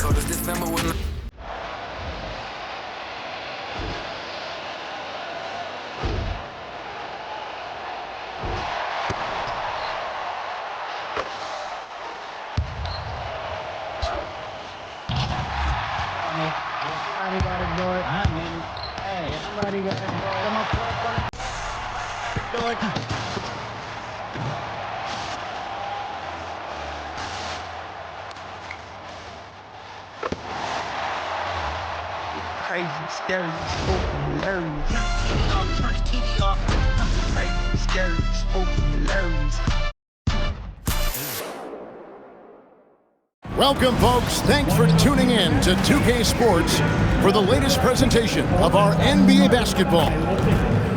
cold as December when Somebody got to do it. I mean, hey, somebody got to do it. I'm a pro. Do it. Crazy, scary, spooky, hilarious. Turn the TV off. Crazy, scary, spooky, hilarious. Welcome, folks. Thanks for tuning in to 2K Sports for the latest presentation of our NBA basketball.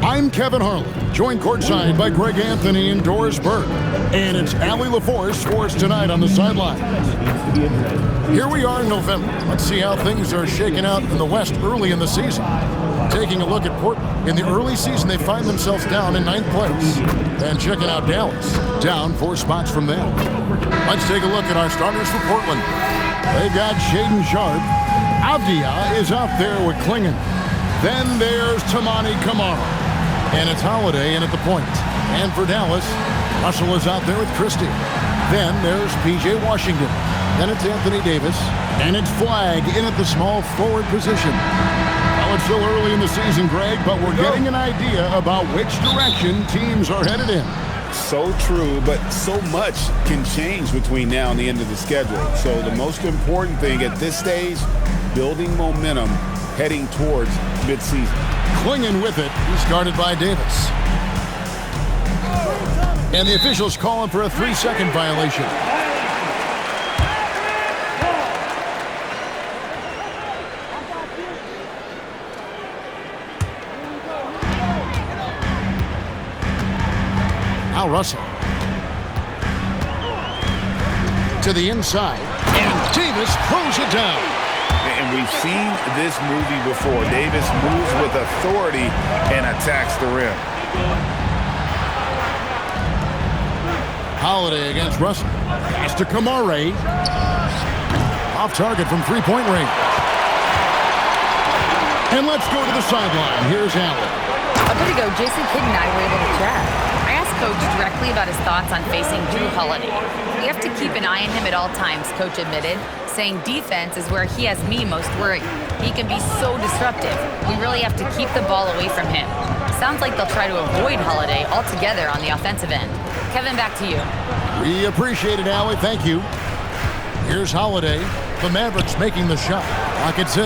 I'm Kevin Harlan, joined courtside by Greg Anthony and Doris Burke. And it's Allie LaForce for us tonight on the sideline. Here we are in November. Let's see how things are shaking out in the West early in the season. Taking a look at Portland. In the early season, they find themselves down in 9th place. And checking out Dallas, down 4 spots from there. Let's take a look at our starters for Portland. They've got Shaedon Sharpe. Avdia is out there with Klingon. Then there's Toumani Camara. And it's Holiday in at the point. And for Dallas, Russell is out there with Christie. Then there's P.J. Washington. Then it's Anthony Davis. And it's Flagg in at the small forward position. Well, it's still early in the season, Greg, but we're getting an idea about which direction teams are headed in. So true, but so much can change between now and the end of the schedule. So the most important thing at this stage, building momentum heading towards midseason. Klingon with it. He's guarded by Davis. And the officials calling for a 3-second violation. Now Russell. To the inside. And Davis throws it down. And we've seen this movie before. Davis moves with authority and attacks the rim. Holiday against Russell. Pass to Camara. Off target from three-point range. And let's go to the sideline. Here's Allen. A bit ago, Jason Kidd and I were able to chat. I asked Coach directly about his thoughts on facing Drew Holiday. We have to keep an eye on him at all times, Coach admitted, saying defense is where he has me most worried. He can be so disruptive. We really have to keep the ball away from him. Sounds like they'll try to avoid Holiday altogether on the offensive end. Kevin, back to you. We appreciate it, Allie. Thank you. Here's Holiday. The Mavericks making the shot. Clock at 6.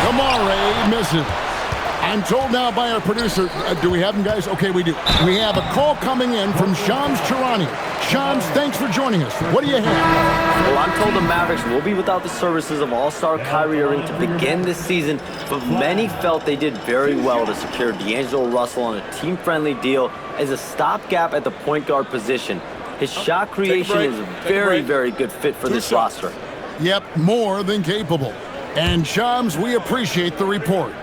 Camara misses. I'm told now by our producer, do we have him, guys? Okay, we do. We have a call coming in from Shams Charania. Shams, thanks for joining us. What do you have? Well, I'm told the Mavericks will be without the services of All-Star Kyrie Irving to begin this season, but many felt they did very well to secure D'Angelo Russell on a team-friendly deal as a stopgap at the point guard position. His shot creation is a very, very good fit for this roster. Yep, more than capable. And Shams, we appreciate the report.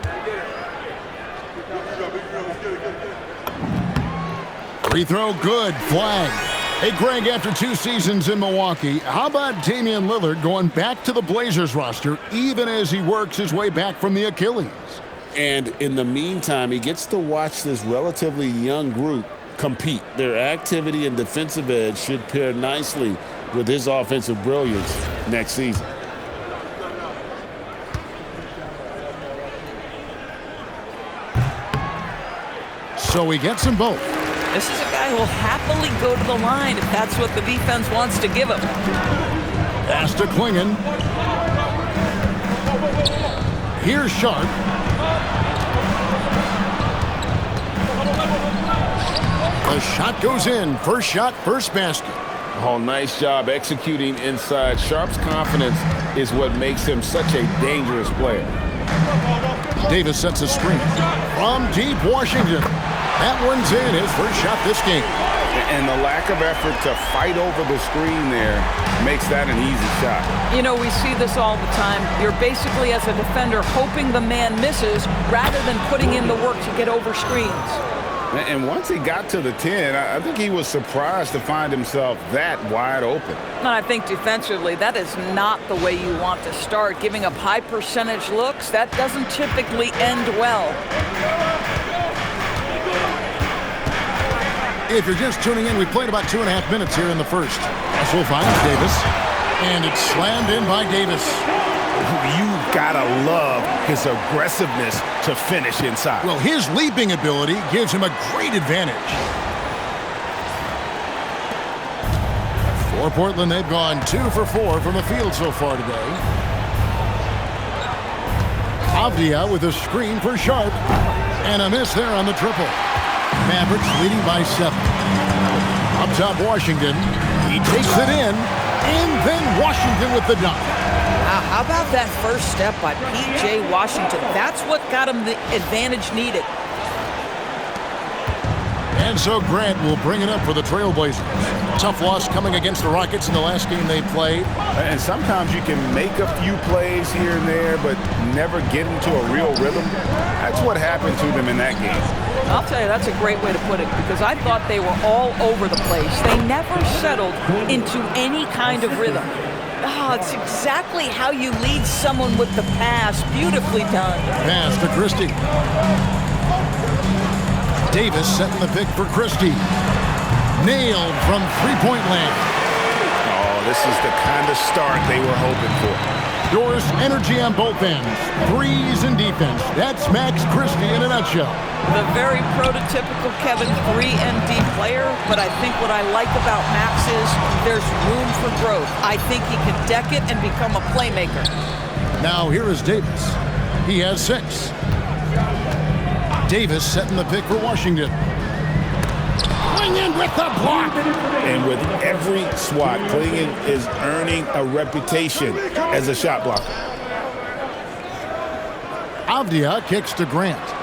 Free throw good. Flag. Hey, Greg, after 2 seasons in Milwaukee, how about Damian Lillard going back to the Blazers roster even as he works his way back from the Achilles? And in the meantime, he gets to watch this relatively young group compete. Their activity and defensive edge should pair nicely with his offensive brilliance next season. So he gets them both. This is a guy who will happily go to the line if that's what the defense wants to give him. Pass to Klingon. Here's Sharpe. The shot goes in. First shot, first basket. Oh, nice job executing inside. Sharpe's confidence is what makes him such a dangerous player. Davis sets a screen. From deep, Washington. That one's in, his first shot this game. And the lack of effort to fight over the screen there makes that an easy shot. You know, we see this all the time. You're basically, as a defender, hoping the man misses rather than putting in the work to get over screens. And once he got to the 10, I think he was surprised to find himself that wide open. And I think defensively, that is not the way you want to start. Giving up high percentage looks, that doesn't typically end well. If you're just tuning in, we played about 2.5 minutes here in the first. Russell finds Davis, and it's slammed in by Davis. You gotta love his aggressiveness to finish inside. Well, his leaping ability gives him a great advantage. For Portland, they've gone 2 for 4 from the field so far today. Avdia with a screen for Sharp, and a miss there on the triple. Mavericks leading by 7. Up top, Washington. He takes it in, and then Washington with the dunk. How about that first step by P.J. Washington? That's what got him the advantage needed. And so Grant will bring it up for the Trailblazers. Tough loss coming against the Rockets in the last game they played. And sometimes you can make a few plays here and there, but never get into a real rhythm. That's what happened to them in that game. I'll tell you, that's a great way to put it, because I thought they were all over the place. They never settled into any kind of rhythm. Oh, it's exactly how you lead someone with the pass. Beautifully done. Pass to Christie. Davis setting the pick for Christie. Nailed from three-point land. Oh, this is the kind of start they were hoping for. Doris, energy on both ends. Threes and defense. That's Max Christie in a nutshell. The very prototypical Kevin 3-and-D player, but I think what I like about Max is there's room for growth. I think he can deck it and become a playmaker. Now here is Davis. He has 6. Davis setting the pick for Washington. Clingan with the block. And with every swat, Clingan is earning a reputation as a shot blocker. Avdia kicks to Grant.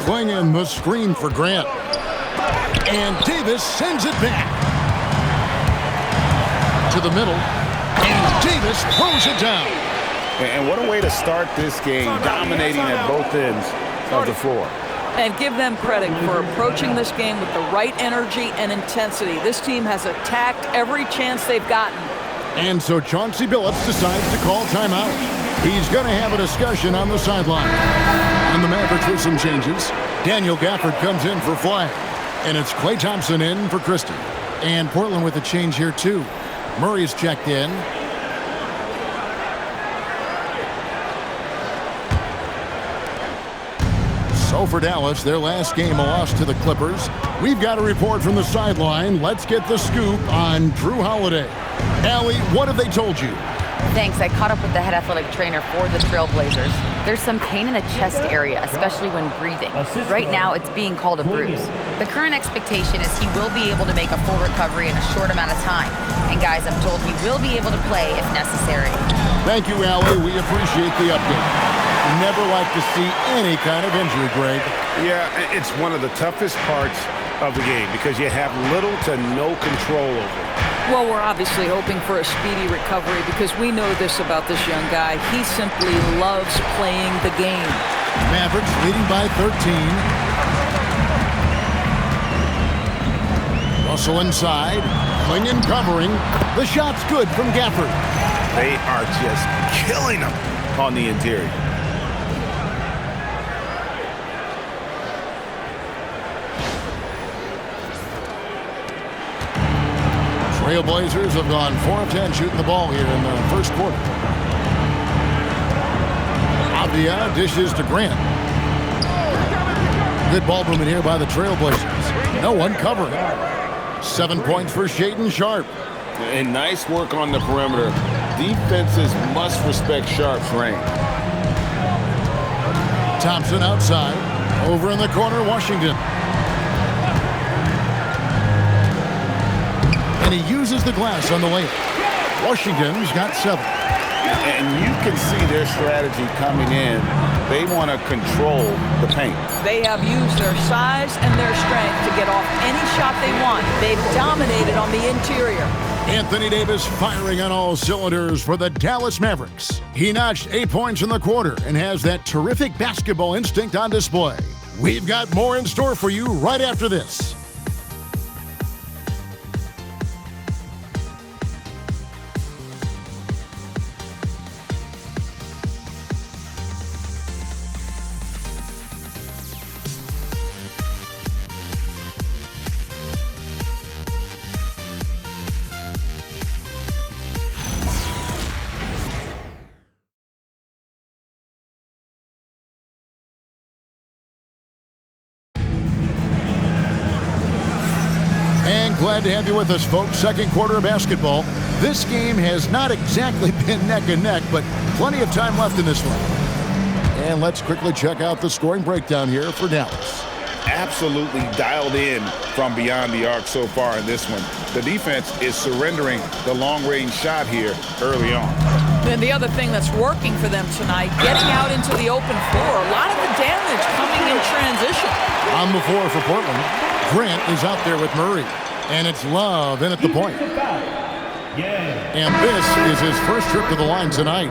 Clingan the screen for Grant. And Davis sends it back. To the middle. And Davis throws it down. And what a way to start this game, dominating at both ends of the floor. And give them credit for approaching this game with the right energy and intensity. This team has attacked every chance they've gotten. And so Chauncey Billups decides to call timeout. He's going to have a discussion on the sideline. And the Mavericks with some changes. Daniel Gafford comes in for Flag. And it's Klay Thompson in for Christie. And Portland with a change here too. Murray's checked in. So for Dallas, their last game, a loss to the Clippers. We've got a report from the sideline. Let's get the scoop on Drew Holiday. Allie, what have they told you? Thanks. I caught up with the head athletic trainer for the Trailblazers. There's some pain in the chest area, especially when breathing. Right now, it's being called a bruise. The current expectation is he will be able to make a full recovery in a short amount of time. And guys, I'm told he will be able to play if necessary. Thank you, Allie. We appreciate the update. Never like to see any kind of injury, Greg. Yeah, it's one of the toughest parts of the game because you have little to no control over it. Well, we're obviously hoping for a speedy recovery because we know this about this young guy. He simply loves playing the game. Mavericks leading by 13. Russell inside. Clingan covering. The shot's good from Gafford. They are just killing them on the interior. Trailblazers have gone 4 of 10 shooting the ball here in the first quarter. Avdia dishes to Grant. Good ball movement here by the Trailblazers. No one covering. 7 points for Shaedon Sharpe. And nice work on the perimeter. Defenses must respect Sharpe's range. Thompson outside. Over in the corner, Washington. And he uses the glass on the layup. Washington's got 7. And you can see their strategy coming in. They want to control the paint. They have used their size and their strength to get off any shot they want. They've dominated on the interior. Anthony Davis firing on all cylinders for the Dallas Mavericks. He notched 8 points in the quarter and has that terrific basketball instinct on display. We've got more in store for you right after this. And glad to have you with us, folks. Second quarter of basketball. This game has not exactly been neck and neck, but plenty of time left in this one. And let's quickly check out the scoring breakdown here for Dallas. Absolutely dialed in from beyond the arc so far in this one. The defense is surrendering the long-range shot here early on. And the other thing that's working for them tonight, getting out into the open floor. A lot of the damage coming in transition. On the floor for Portland, Grant is out there with Murray. And it's Love in at the point. And this is his first trip to the line tonight.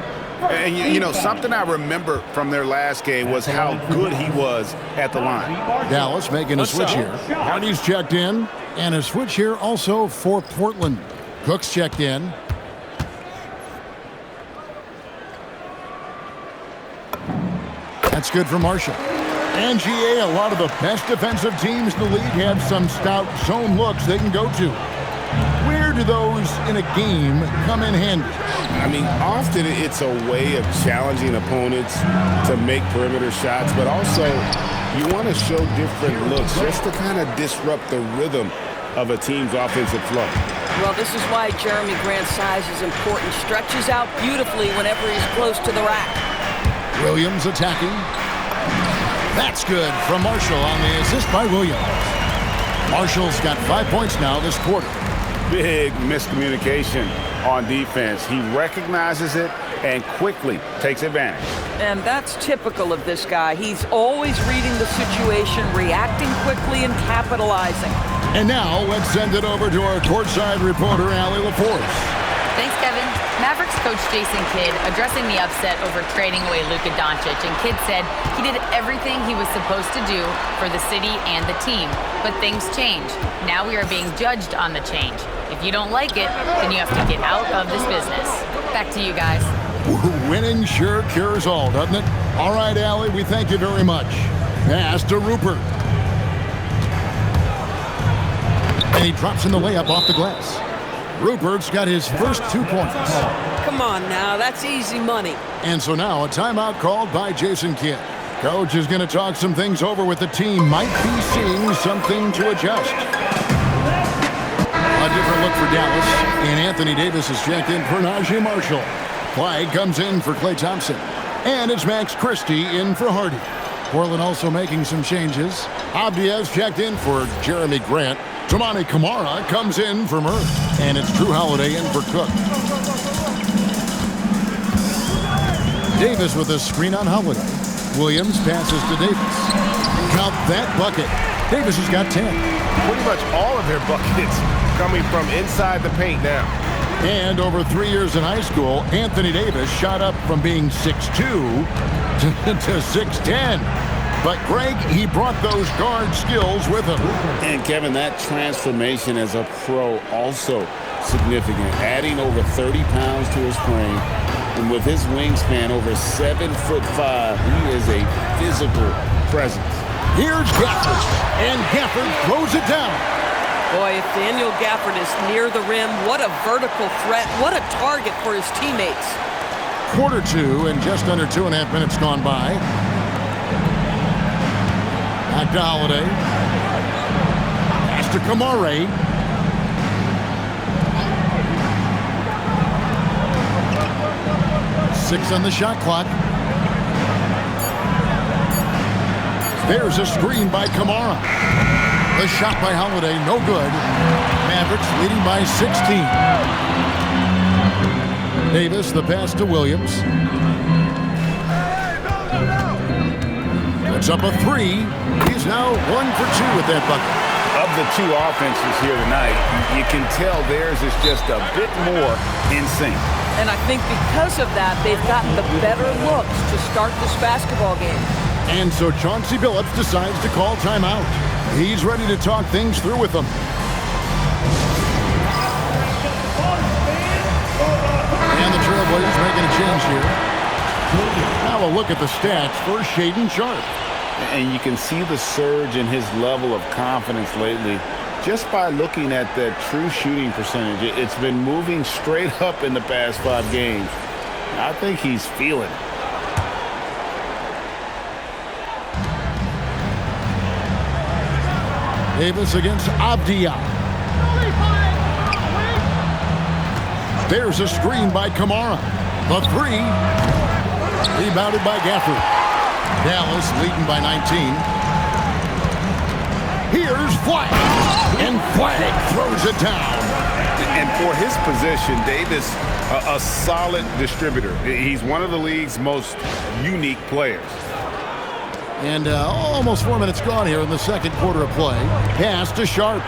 And you know, something I remember from their last game was how good he was at the line. Dallas making a switch here. Hardy's checked in. And a switch here also for Portland. Cook's checked in. That's good for Marshall. And GA, a lot of the best defensive teams in the league have some stout zone looks they can go to. Where do those in a game come in handy? I mean, often it's a way of challenging opponents to make perimeter shots, but also you want to show different looks just to kind of disrupt the rhythm of a team's offensive flow. Well, this is why Jeremy Grant's size is important. Stretches out beautifully whenever he's close to the rack. Williams attacking. That's good from Marshall on the assist by Williams. Marshall's got 5 points now this quarter. Big miscommunication on defense. He recognizes it and quickly takes advantage. And that's typical of this guy. He's always reading the situation, reacting quickly, and capitalizing. And now let's send it over to our courtside reporter, Allie LaForce. Thanks, Kevin. Mavericks coach Jason Kidd addressing the upset over trading away Luka Doncic, and Kidd said he did everything he was supposed to do for the city and the team. But things change. Now we are being judged on the change. If you don't like it, then you have to get out of this business. Back to you guys. Winning sure cures all, doesn't it? All right, Allie, we thank you very much. Pass to Rupert. And he drops in the layup off the glass. Rupert's got his first 2 points. Come on now, that's easy money. And so now a timeout called by Jason Kidd. Coach is going to talk some things over with the team. Might be seeing something to adjust. A different look for Dallas. And Anthony Davis is checked in for Najee Marshall. Clyde comes in for Klay Thompson. And it's Max Christie in for Hardy. Portland also making some changes. Abdiaz checked in for Jeremy Grant. Toumani Camara comes in for Murray. And it's Drew Holiday in for Cook. Davis with a screen on Holiday. Williams passes to Davis. Count that bucket. Davis has got 10. Pretty much all of their buckets coming from inside the paint now. And over 3 years in high school, Anthony Davis shot up from being 6'2 to 6'10. But, Greg, he brought those guard skills with him. And, Kevin, that transformation as a pro also significant. Adding over 30 pounds to his frame. And with his wingspan over 7'5", he is a physical presence. Here's Gafford. And Gafford throws it down. Boy, if Daniel Gafford is near the rim, what a vertical threat. What a target for his teammates. Quarter two and just under 2.5 minutes gone by. Back to Holiday. Pass to Kamare. Six on the shot clock. There's a screen by Camara. The shot by Holiday, no good. Mavericks leading by 16. Davis, the pass to Williams. Puts up a three. He's now 1 for 2 with that bucket. A the two offenses here tonight, you can tell theirs is just a bit more in sync. And I think because of that, they've gotten the better looks to start this basketball game. And so Chauncey Billups decides to call timeout. He's ready to talk things through with them. And the Trailblazers making a change here. Now a look at the stats for Shaedon Sharpe. And you can see the surge in his level of confidence lately just by looking at that true shooting percentage. It's been moving straight up in the past 5 games. I think he's feeling it. Davis against Avdia. There's a screen by Kamara. The 3. Rebounded by Gafford. Dallas leading by 19. Here's Flag. And Flag throws it down. And for his position, Davis, a solid distributor. He's one of the league's most unique players. And almost 4 minutes gone here in the second quarter of play. Pass to Sharpe.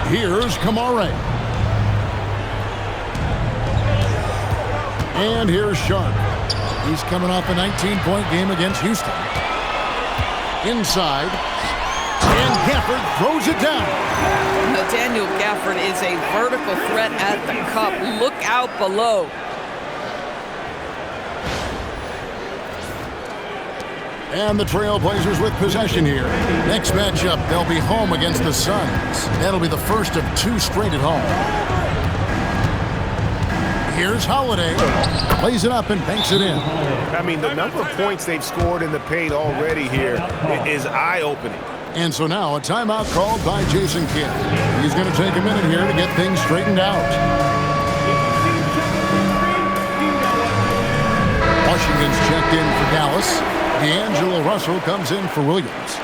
Here's Kamara. And here's Sharpe. He's coming off a 19-point game against Houston. Inside. And Gafford throws it down. Daniel Gafford is a vertical threat at the cup. Look out below. And the Trailblazers with possession here. Next matchup, they'll be home against the Suns. That'll be the first of 2 straight at home. Here's Holiday. Plays it up and banks it in. I mean, the number of points they've scored in the paint already here is eye-opening. And so now a timeout called by Jason Kidd. He's going to take a minute here to get things straightened out. Washington's checked in for Dallas. D'Angelo Russell comes in for Williams.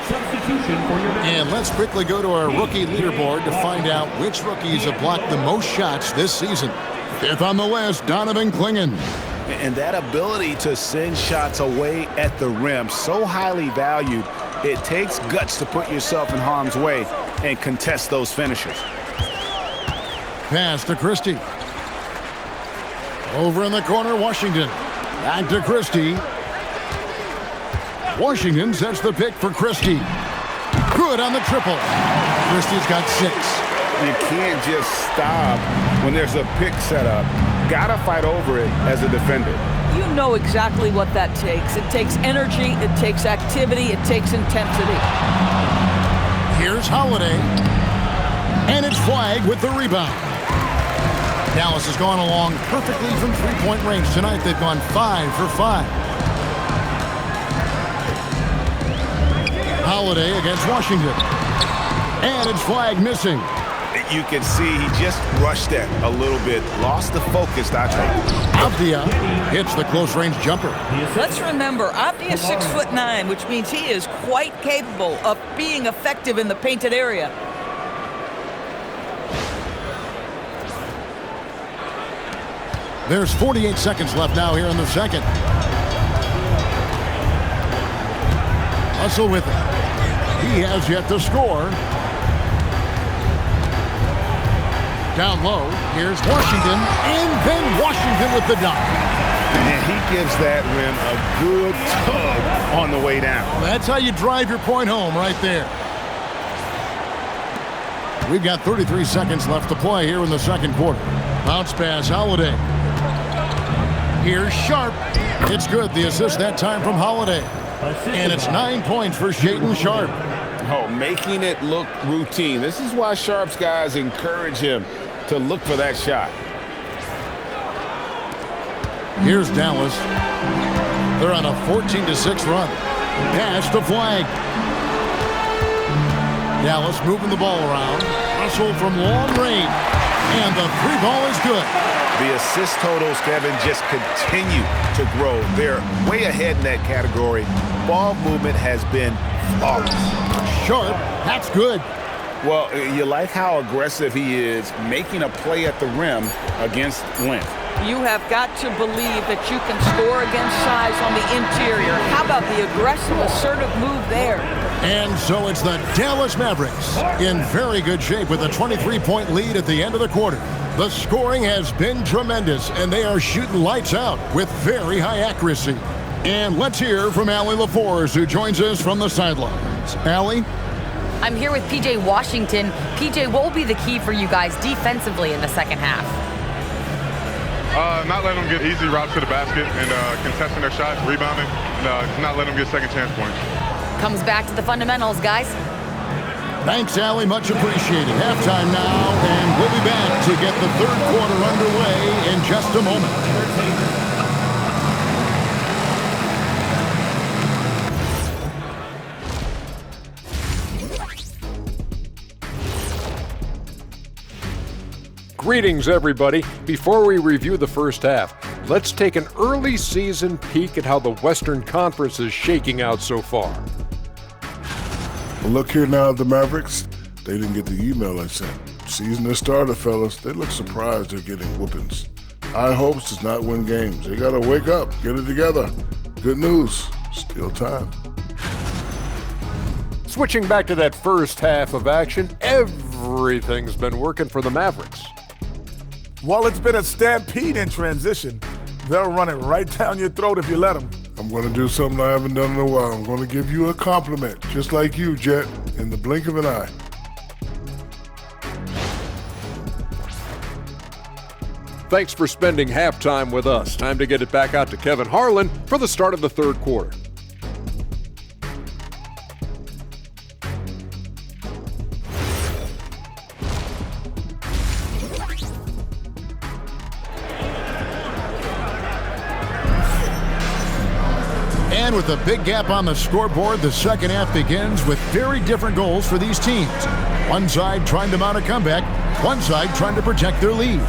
And let's quickly go to our rookie leaderboard to find out which rookies have blocked the most shots this season. 5th on the list, Donovan Clingan. And that ability to send shots away at the rim, so highly valued, it takes guts to put yourself in harm's way and contest those finishes. Pass to Christie. Over in the corner, Washington. Back to Christie. Washington sets the pick for Christie. Good on the triple. Christie's got 6. You can't just stop when there's a pick set up. Gotta fight over it as a defender. You know exactly what that takes. It takes energy, it takes activity, it takes intensity. Here's Holiday. And it's Flag with the rebound. Dallas has gone along perfectly from 3-point range tonight. They've gone 5 for 5. Holiday against Washington. And it's Flag missing. You can see he just rushed that a little bit. Lost the focus, I think. Avdia hits the close-range jumper. Let's remember, Avdia is 6'9", which means he is quite capable of being effective in the painted area. There's 48 seconds left now here in the second. Russell with it. He has yet to score. Down low, here's Washington, and then Washington with the dunk. And he gives that rim a good tug on the way down. That's how you drive your point home right there. We've got 33 seconds left to play here in the second quarter. Bounce pass, Holiday. Here's Sharpe. It's good, the assist that time from Holiday. And it's 9 points for Shaedon Sharpe. Oh, making it look routine. This is why Sharpe's guys encourage him to look for that shot. Here's Dallas. They're on a 14-6 run. Pass to Flag. Dallas moving the ball around. Russell from long range. And the 3-ball is good. The assist totals, Kevin, just continue to grow. They're way ahead in that category. Ball movement has been flawless. Sharpe, that's good. Well, you like how aggressive he is making a play at the rim against length. You have got to believe that you can score against size on the interior. How about the aggressive, assertive move there? And so it's the Dallas Mavericks in very good shape with a 23-point lead at the end of the quarter. The scoring has been tremendous, and they are shooting lights out with very high accuracy. And let's hear from Allie LaForce, who joins us from the sidelines. Allie? I'm here with PJ Washington. PJ, what will be the key for you guys defensively in the second half? Not letting them get easy routes to the basket and contesting their shots, rebounding, and not letting them get second chance points. Comes back to the fundamentals, guys. Thanks, Allie. Much appreciated. Halftime now, and we'll be back to get the third quarter underway in just a moment. Greetings, everybody. Before we review the first half, let's take an early season peek at how the Western Conference is shaking out so far. Well, look here now at the Mavericks. They didn't get the email I sent. Season has started, fellas. They look surprised they're getting whoopings. High hopes does not win games. They got to wake up, get it together. Good news, still time. Switching back to that first half of action, everything's been working for the Mavericks. While it's been a stampede in transition, they'll run it right down your throat if you let them. I'm going to do something I haven't done in a while. I'm going to give you a compliment, just like you, Jet, in the blink of an eye. Thanks for spending halftime with us. Time to get it back out to Kevin Harlan for the start of the third quarter. And with a big gap on the scoreboard, the second half begins with very different goals for these teams. One side trying to mount a comeback, one side trying to protect their lead.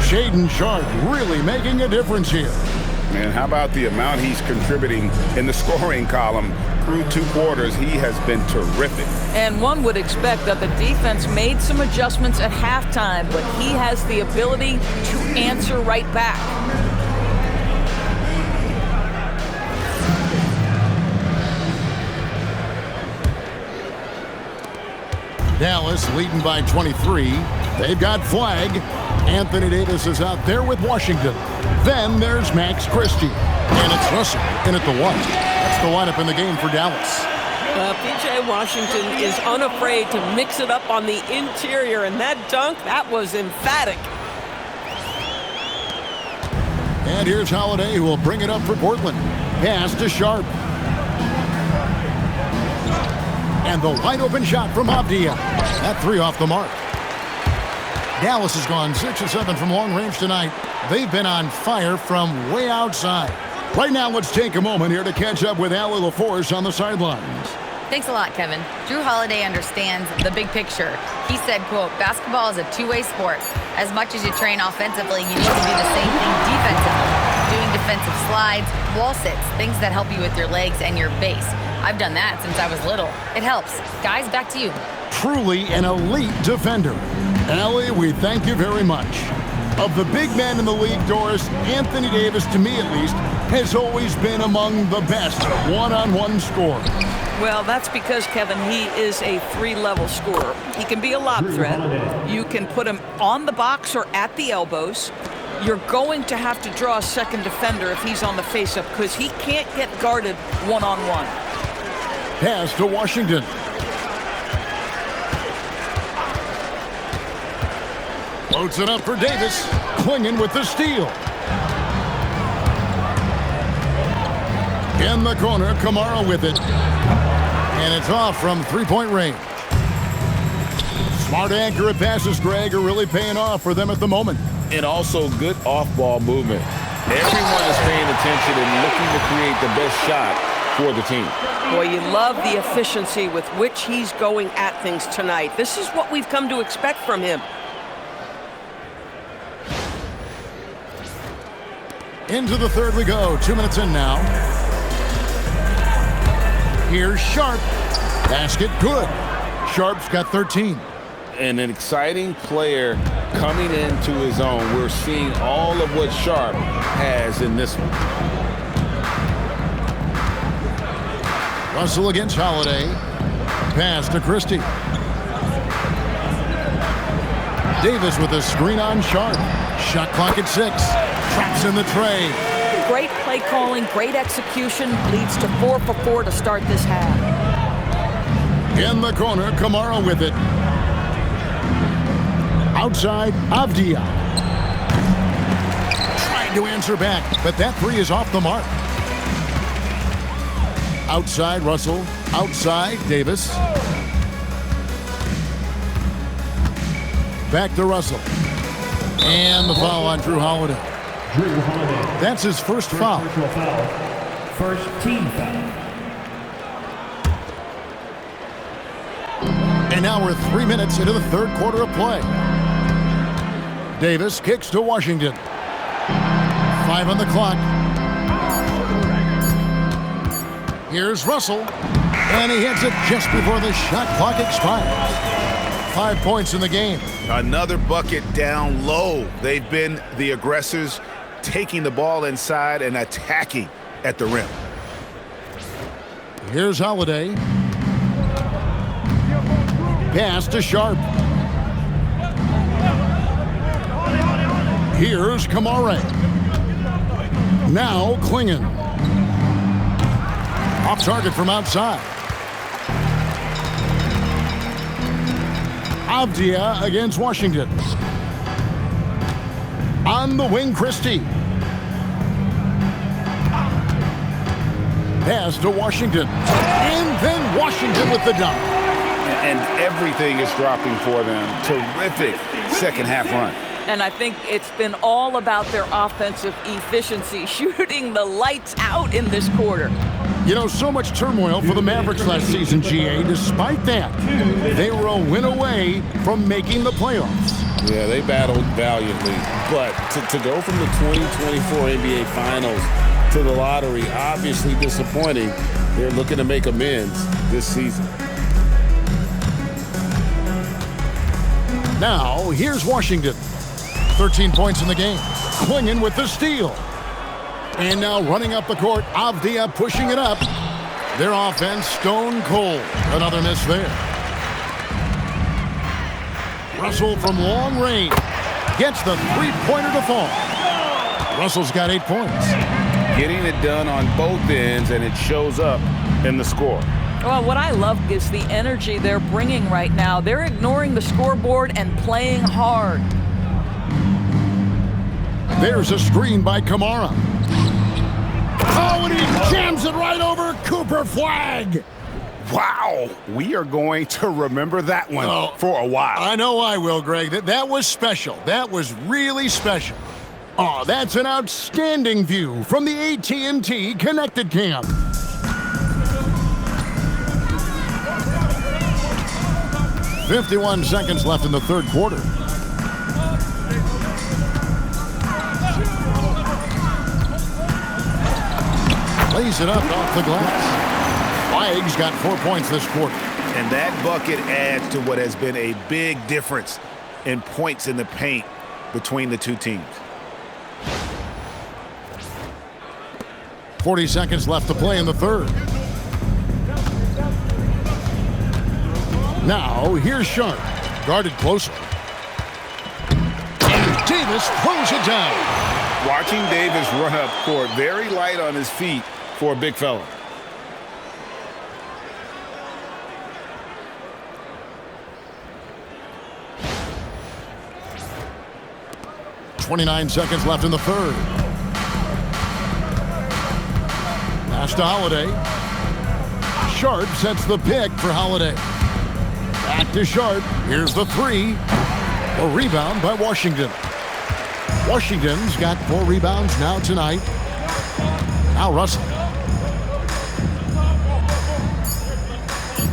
Shaedon Sharpe really making a difference here. Man, how about the amount he's contributing in the scoring column? Through two quarters, he has been terrific. And one would expect that the defense made some adjustments at halftime, but he has the ability to answer right back. Dallas leading by 23. They've got Flag. Anthony Davis is out there with Washington. Then there's Max Christie. And it's Russell in at the one. That's the lineup in the game for Dallas. PJ Washington is unafraid to mix it up on the interior, and that dunk, that was emphatic. And here's Holiday, who will bring it up for Portland. Pass to Sharpe. And the wide-open shot from Avdia. That three off the mark. Dallas has gone 6 of 7 from long range tonight. They've been on fire from way outside. Right now, let's take a moment here to catch up with Allie LaForce on the sidelines. Thanks a lot, Kevin. Drew Holiday understands the big picture. He said, quote, basketball is a two-way sport. As much as you train offensively, you need to do the same thing defensively. Doing defensive slides, wall sits, things that help you with your legs and your base. I've done that since I was little. It helps. Guys, back to you. Truly an elite defender. Allie, we thank you very much. Of the big men in the league, Doris, Anthony Davis, to me at least, has always been among the best one-on-one scorers. Well, that's because, Kevin, he is a three-level scorer. He can be a lob threat. You can put him on the box or at the elbows. You're going to have to draw a second defender if he's on the face-up because he can't get guarded one-on-one. Pass to Washington. Floats it up for Davis. Clinging with the steal. In the corner, Kamara with it. And it's off from three-point range. Smart, accurate passes, Greg, are really paying off for them at the moment. And also good off-ball movement. Everyone is paying attention and looking to create the best shot for the team. Boy, you love the efficiency with which he's going at things tonight. This is what we've come to expect from him. Into the third we go. 2 minutes in now. Here's Sharpe. Basket good. Sharpe's got 13. And an exciting player coming into his own. We're seeing all of what Sharpe has in this one. Russell against Holiday. Pass to Christie. Davis with a screen on Sharp. Shot clock at 6. Traps in the tray. Great play calling, great execution, leads to 4 for 4 to start this half. In the corner, Kamara with it. Outside, Avdia. Trying to answer back, but that 3 is off the mark. Outside, Russell. Outside, Davis. Back to Russell. And the foul on Drew Holiday. That's his first foul. First team foul. And now we're 3 minutes into the third quarter of play. Davis kicks to Washington. 5 on the clock. Here's Russell. And he hits it just before the shot clock expires. 5 points in the game. Another bucket down low. They've been the aggressors, taking the ball inside and attacking at the rim. Here's Holiday. Pass to Sharp. Here's Kamara. Now Klingon. Off target from outside. Avdia against Washington. On the wing, Christie. Pass to Washington. And then Washington with the dunk. And everything is dropping for them. Terrific second half run. And I think it's been all about their offensive efficiency, shooting the lights out in this quarter. You know, so much turmoil for the Mavericks last season, GA. Despite that, they were a win away from making the playoffs. Yeah, they battled valiantly. But to go from the 2024 NBA Finals to the lottery, obviously disappointing. They're looking to make amends this season. Now, here's Washington. 13 points in the game. Klingon with the steal. And now running up the court, Avdia pushing it up. Their offense stone cold. Another miss there. Russell from long range gets the three-pointer to fall. Russell's got 8 points. Getting it done on both ends, and it shows up in the score. Well, what I love is the energy they're bringing right now. They're ignoring the scoreboard and playing hard. There's a screen by Kamara. Oh, and he jams it right over Cooper Flag. Wow. We are going to remember that one for a while. I know I will, Greg. That was special. That was really special. Oh, that's an outstanding view from the AT&T Connected Cam. "51 seconds left in the third quarter. Lays it up off the glass. Flag's got 4 points this quarter. And that bucket adds to what has been a big difference in points in the paint between the two teams. 40 seconds left to play in the third. Now, here's Sharp. Guarded closer. And Davis throws it down. Watching Davis run up court, very light on his feet for a big fella. .29 seconds left in the third. Pass to Holiday. Sharp sets the pick for Holiday. Back to Sharp. Here's the three. A rebound by Washington. Washington's got 4 rebounds now tonight. Now Russell.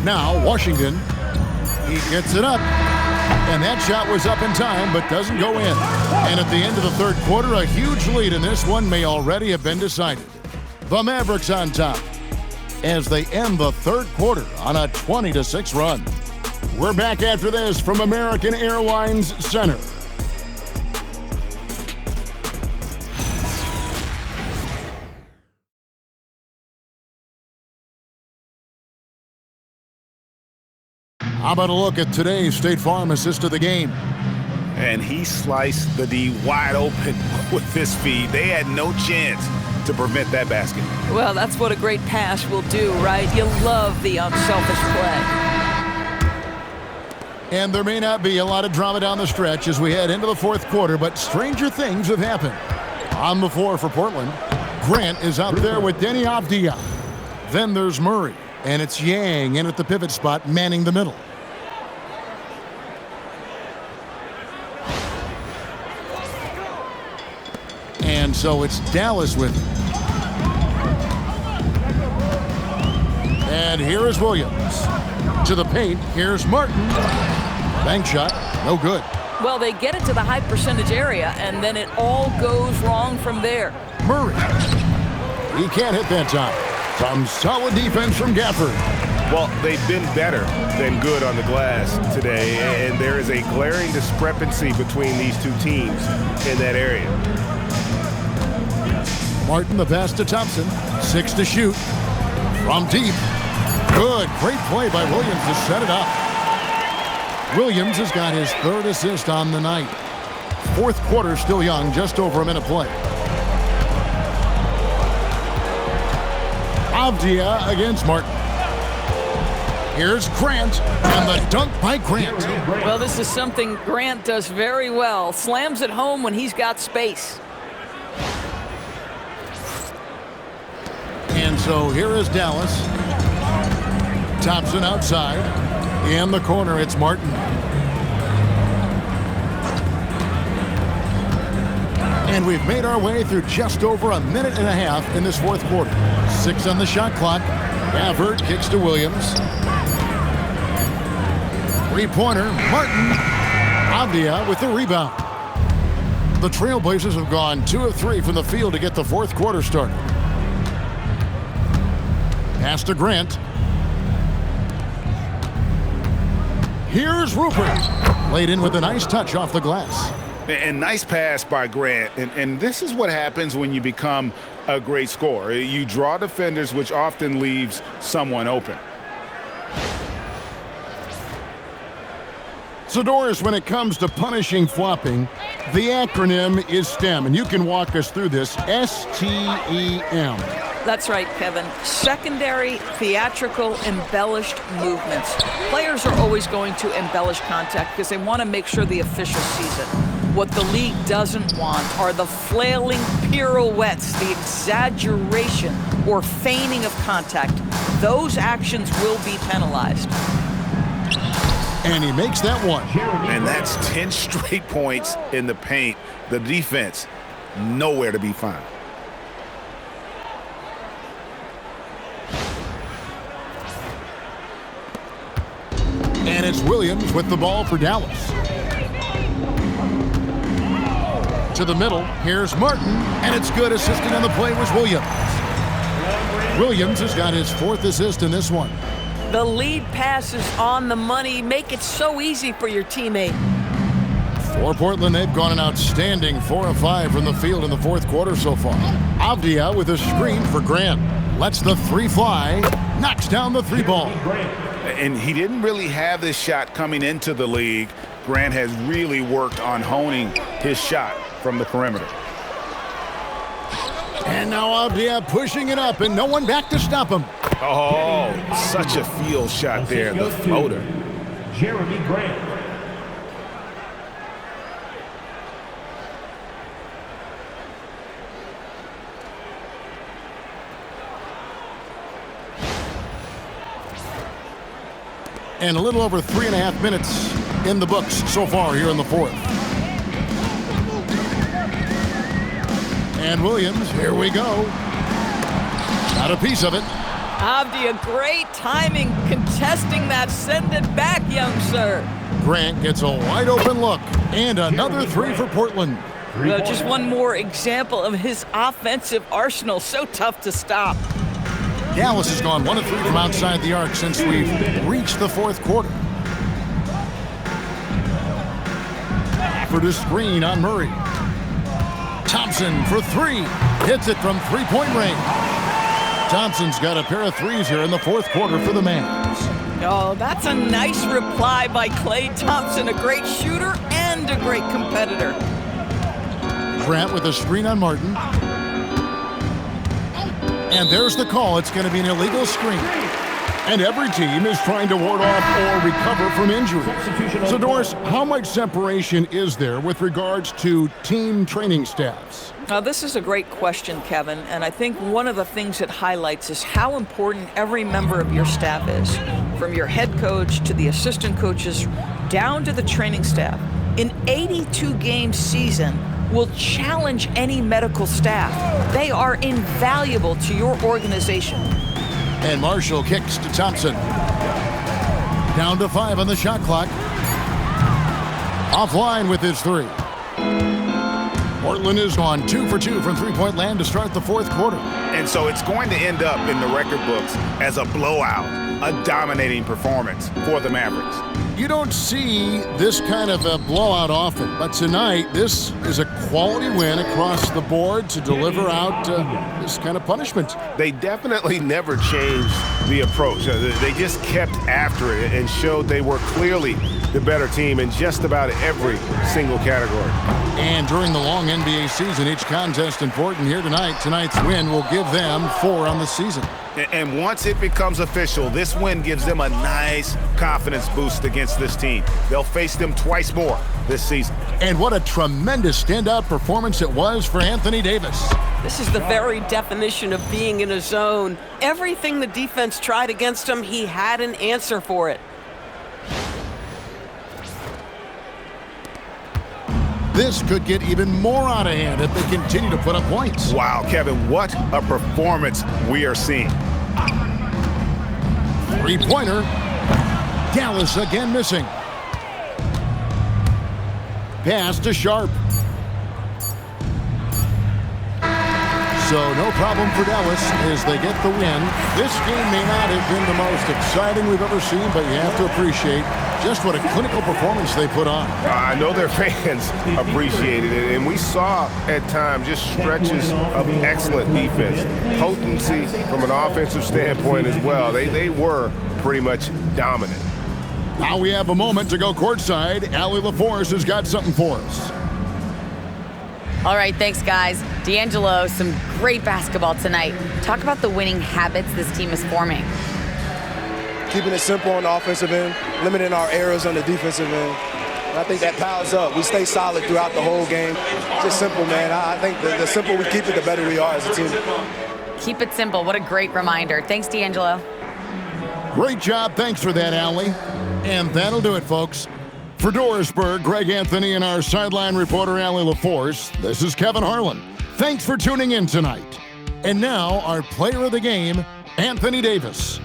Now Washington. He gets it up. And that shot was up in time, but doesn't go in. And at the end of the third quarter, a huge lead in this one may already have been decided. The Mavericks on top as they end the third quarter on a 20-6 run. We're back after this from American Airlines Center. How about a look at today's State Farm assist of the game? And he sliced the D wide open with this feed. They had no chance to prevent that basket. Well, that's what a great pass will do, right? You love the unselfish play. And there may not be a lot of drama down the stretch as we head into the fourth quarter, but stranger things have happened. On the floor for Portland, Grant is out there with Denny Avdia. Then there's Murray, and it's Yang in at the pivot spot, manning the middle. And so it's Dallas with it. And here is Williams. To the paint, here's Martin. Bank shot, no good. Well, they get it to the high percentage area, and then it all goes wrong from there. Murray. He can't hit that time. Some solid defense from Gafford. Well, they've been better than good on the glass today, and there is a glaring discrepancy between these two teams in that area. Martin, the pass to Thompson. 6 to shoot. From deep. Good. Great play by Williams to set it up. Williams has got his third assist on the night. Fourth quarter still young, just over a minute play. Avdia against Martin. Here's Grant, and the dunk by Grant. Well, this is something Grant does very well. Slams it home when he's got space. And so here is Dallas. Thompson outside. In the corner, it's Martin. And we've made our way through just over a minute and a half in this fourth quarter. 6 on the shot clock. Gafford kicks to Williams. Three-pointer, Martin. Avdia with the rebound. The Trailblazers have gone 2 of 3 from the field to get the fourth quarter started. Pass to Grant. Here's Rupert. Laid in with a nice touch off the glass. And nice pass by Grant. And this is what happens when you become a great scorer. You draw defenders, which often leaves someone open. So, Doris, when it comes to punishing flopping, the acronym is STEM. And you can walk us through this. STEM. That's right, Kevin. Secondary, theatrical, embellished movements. Players are always going to embellish contact because they want to make sure the official sees it. What the league doesn't want are the flailing pirouettes, the exaggeration or feigning of contact. Those actions will be penalized. And he makes that one. And that's 10 straight points in the paint. The defense, nowhere to be found. And it's Williams with the ball for Dallas. To the middle, here's Martin, and it's good. Assisting on the play was Williams. Williams has got his 4th assist in this one. The lead pass is on the money. Make it so easy for your teammate. For Portland, they've gone an outstanding 4 of 5 from the field in the fourth quarter so far. Avdia with a screen for Grant. Lets the 3 fly. Knocks down the 3 ball. And he didn't really have this shot coming into the league. Grant has really worked on honing his shot from the perimeter. And now Avdia pushing it up, and no one back to stop him. Oh, such a field shot there, the floater. Jeremy Grant. And a little over 3.5 minutes in the books so far here in the fourth. And Williams, here we go. Got a piece of it. Avdia, great timing, contesting that. Send it back, young sir. Grant gets a wide open look. And another 3 for Portland. Well, just one more example of his offensive arsenal. So tough to stop. Dallas has gone 1 of 3 from outside the arc since we've reached the fourth quarter. For the screen on Murray. Thompson for 3. Hits it from 3-point range. Thompson's got a pair of 3s here in the fourth quarter for the Mavs. Oh, that's a nice reply by Klay Thompson, a great shooter and a great competitor. Grant with a screen on Martin. And there's the call. It's going to be an illegal screen. And every team is trying to ward off or recover from injury. So, Doris, how much separation is there with regards to team training staffs? Now, this is a great question, Kevin, and I think one of the things it highlights is how important every member of your staff is, from your head coach to the assistant coaches, down to the training staff. An 82-game season will challenge any medical staff. They are invaluable to your organization. And Marshall kicks to Thompson. Down to 5 on the shot clock. Offline with his 3. Portland is on 2 for 2 from three-point land to start the fourth quarter. And so it's going to end up in the record books as a blowout, a dominating performance for the Mavericks. You don't see this kind of a blowout often, but tonight this is a quality win across the board to deliver out this kind of punishment. They definitely never changed the approach. They just kept after it and showed they were clearly the better team in just about every single category. And during the long NBA season, each contest important here tonight. Tonight's win will give them 4 on the season. And once it becomes official, this win gives them a nice confidence boost against this team. They'll face them twice more this season. And what a tremendous standout performance it was for Anthony Davis. This is the very definition of being in a zone. Everything the defense tried against him, he had an answer for it. This could get even more out of hand if they continue to put up points. Wow, Kevin, what a performance we are seeing. Three-pointer. Dallas again missing. Pass to Sharp. So no problem for Dallas as they get the win. This game may not have been the most exciting we've ever seen, but you have to appreciate just what a clinical performance they put on. I know their fans appreciated it, and we saw at times just stretches of excellent defense, potency from an offensive standpoint as well. They were pretty much dominant. Now we have a moment to go courtside. Allie LaForce has got something for us. All right, thanks, guys. D'Angelo, some great basketball tonight. Talk about the winning habits this team is forming. Keeping it simple on the offensive end, limiting our errors on the defensive end. And I think that piles up. We stay solid throughout the whole game. Just simple, man. I think the simpler we keep it, the better we are as a team. Keep it simple. What a great reminder. Thanks, D'Angelo. Great job. Thanks for that, Allie. And that'll do it, folks. For Dorisburg, Greg Anthony, and our sideline reporter, Allie LaForce, this is Kevin Harlan. Thanks for tuning in tonight. And now, our player of the game, Anthony Davis.